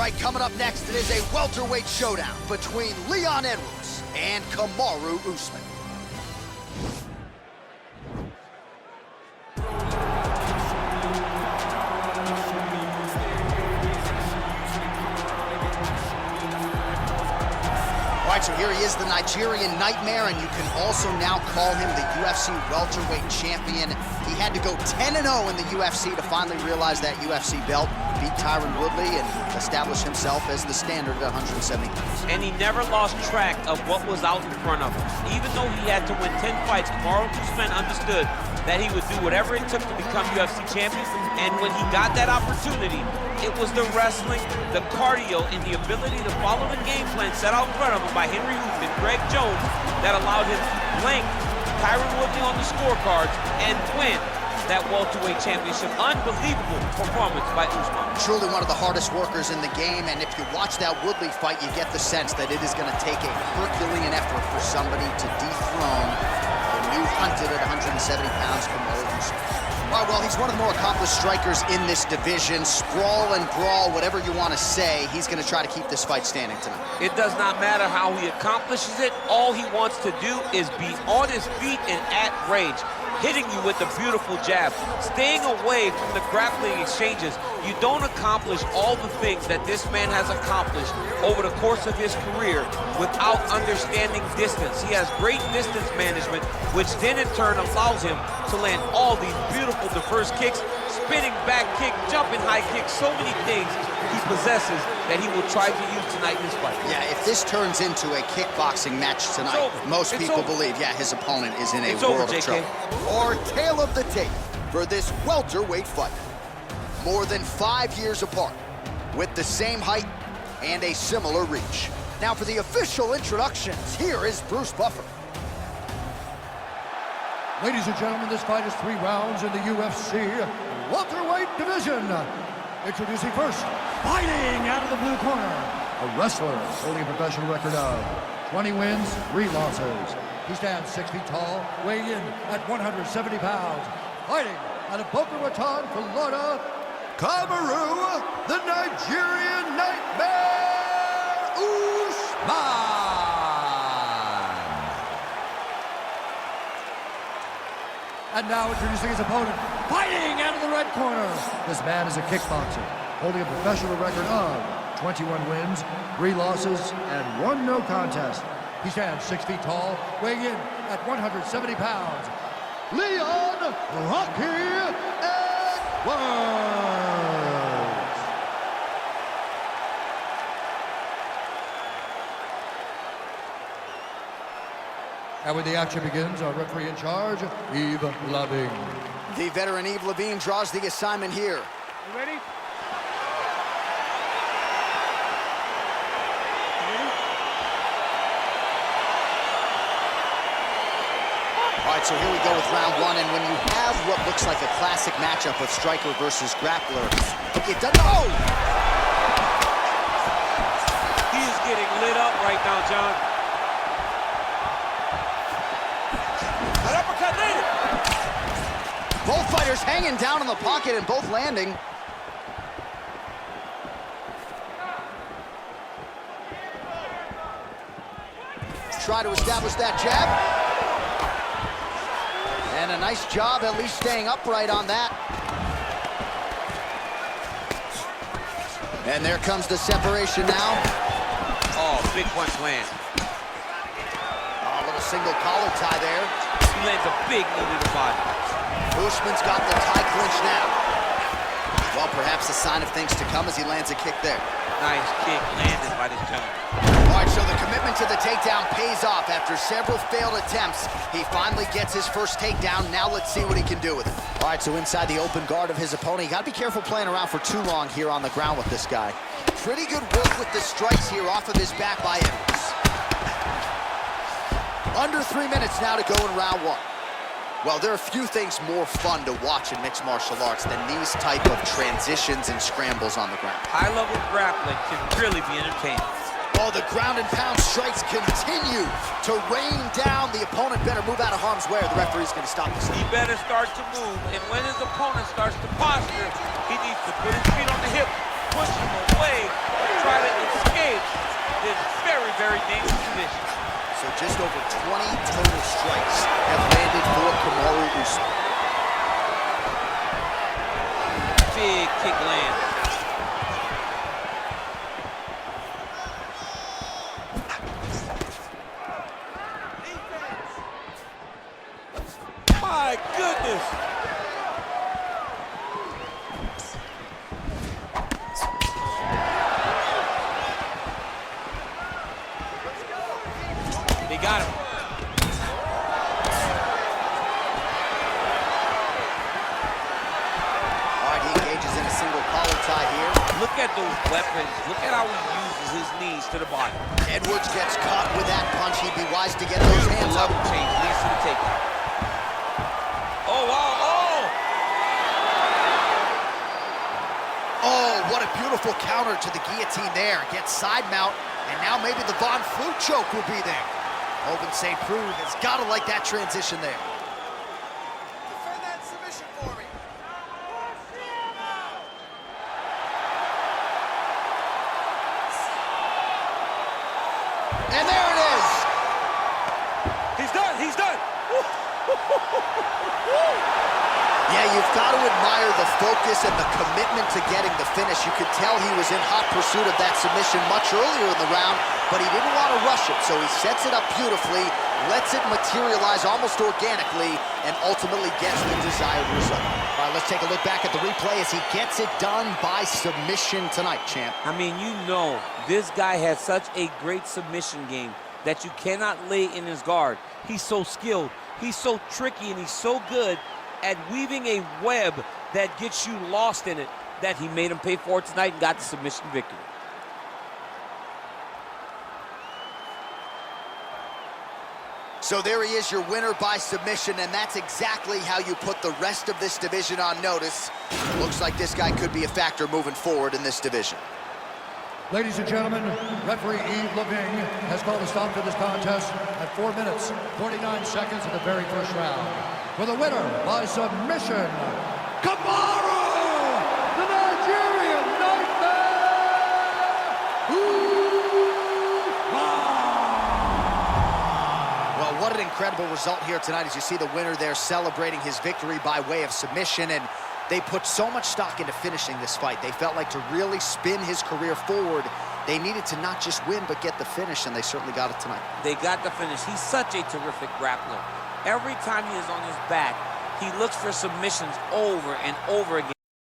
right, coming up next, it is a welterweight showdown between Leon Edwards and Kamaru Usman. All right, so here he is, the Nigerian Nightmare, and you can also now call him the UFC welterweight champion. He had to go 10-0 in the UFC to finally realize that UFC belt, beat Tyron Woodley, and establish himself as the standard at 170 pounds. And he never lost track of what was out in front of him. Even though he had to win 10 fights, Kamaru Usman understood that he would do whatever it took to become UFC champion. And when he got that opportunity, it was the wrestling, the cardio, and the ability to follow the game plan set out in front of him by Henry Hooft and Greg Jones that allowed him to blank Tyron Woodley on the scorecards and win that welterweight championship. Unbelievable performance by Usman. Truly one of the hardest workers in the game, and if you watch that Woodley fight, you get the sense that it is going to take a Herculean effort for somebody to dethrone the new hunted at 170 pounds Kamaru Usman. All right, well, he's one of the more accomplished strikers in this division. Sprawl and brawl, whatever you want to say, he's going to try to keep this fight standing tonight. It does not matter how he accomplishes it. All he wants to do is be on his feet and at range, hitting you with a beautiful jab, staying away from the grappling exchanges. You don't accomplish all the things that this man has accomplished over the course of his career without understanding distance. He has great distance management, which then in turn allows him to land all these beautiful diverse kicks, spinning back kick, jumping high kick, so many things he possesses that he will try to use tonight in this fight. Yeah, if this turns into a kickboxing match tonight, most people believe, yeah, his opponent is in a world of trouble. Our tale of the tape for this welterweight fight. More than 5 years apart, with the same height and a similar reach. Now for the official introductions, here is Bruce Buffer. Ladies and gentlemen, this fight is 3 rounds in the UFC welterweight division. Introducing first, fighting out of the blue corner, a wrestler holding a professional record of 20 wins, 3 losses. He stands 6 feet tall, weighing in at 170 pounds. Fighting out of Boca Raton, Florida, Kamaru, the Nigerian Nightmare, Usman. And now introducing his opponent, fighting out of the red corner. This man is a kickboxer, holding a professional record of 21 wins, 3 losses, and 1 no contest. He stands 6 feet tall, weighing in at 170 pounds. Leon Rocky Edwards. And when the action begins, our referee in charge, Yves Lavigne. The veteran Yves Lavigne draws the assignment here. You ready? All right, so here we go with round 1, and when you have what looks like a classic matchup of striker versus grappler, it doesn't. Oh! He is getting lit up right now, John. An uppercut later. Both fighters hanging down in the pocket and both landing. Try to establish that jab. And a nice job at least staying upright on that. And there comes the separation now. Oh, big punch lands. A little single collar tie there. He lands a big knee to the body. Usman's got the tie clinch now. Well, perhaps a sign of things to come as he lands a kick there. Nice kick landed by this gentleman. All right, so the commitment to the takedown pays off. After several failed attempts, he finally gets his first takedown. Now let's see what he can do with it. All right, so inside the open guard of his opponent, you got to be careful playing around for too long here on the ground with this guy. Pretty good work with the strikes here off of his back by Edwards. Under 3 minutes now to go in round 1. Well, there are few things more fun to watch in mixed martial arts than these type of transitions and scrambles on the ground. High-level grappling can really be entertaining. Oh, the ground and pound strikes continue to rain down. The opponent better move out of harm's way or the referee's going to stop this. He better start to move, and when his opponent starts to posture, he needs to put his feet on the hip push him away to try to escape this very, very dangerous position. So just over 20 total strikes have landed for Kamaru Usman. Big kick land. My goodness. They got him. All right, he engages in a single collar tie here. Look at those weapons. Look at how he uses his knees to the body. Edwards gets caught with that punch. He'd be wise to get those hands up. Level change leads to the takedown. Oh, wow. Oh, what a beautiful counter to the guillotine there. Gets side mount, and now maybe the Von Flue choke will be there. Open St. Preux has got to like that transition there. Defend that submission for me. And there it is. He's done. He's done. Yeah, you've got to admire the focus and the commitment to getting the finish. You could tell he was in hot pursuit of that submission much earlier in the round, but he didn't want to rush it, so he sets it up beautifully, lets it materialize almost organically, and ultimately gets the desired result. All right, let's take a look back at the replay as he gets it done by submission tonight, champ. I mean, you know, this guy has such a great submission game that you cannot lay in his guard. He's so skilled, he's so tricky, and he's so good at weaving a web that gets you lost in it, that he made him pay for it tonight and got the submission victory. So there he is, your winner by submission, and that's exactly how you put the rest of this division on notice. Looks like this guy could be a factor moving forward in this division. Ladies and gentlemen, referee Yves Leving has called a stop to this contest at 4 minutes, 49 seconds of the very first round. For the winner by submission, Kamaru, the Nigerian Nightmare, Usman! Well, what an incredible result here tonight as you see the winner there celebrating his victory by way of submission, and they put so much stock into finishing this fight. They felt like to really spin his career forward, they needed to not just win, but get the finish, and they certainly got it tonight. They got the finish. He's such a terrific grappler. Every time he is on his back, he looks for submissions over and over again.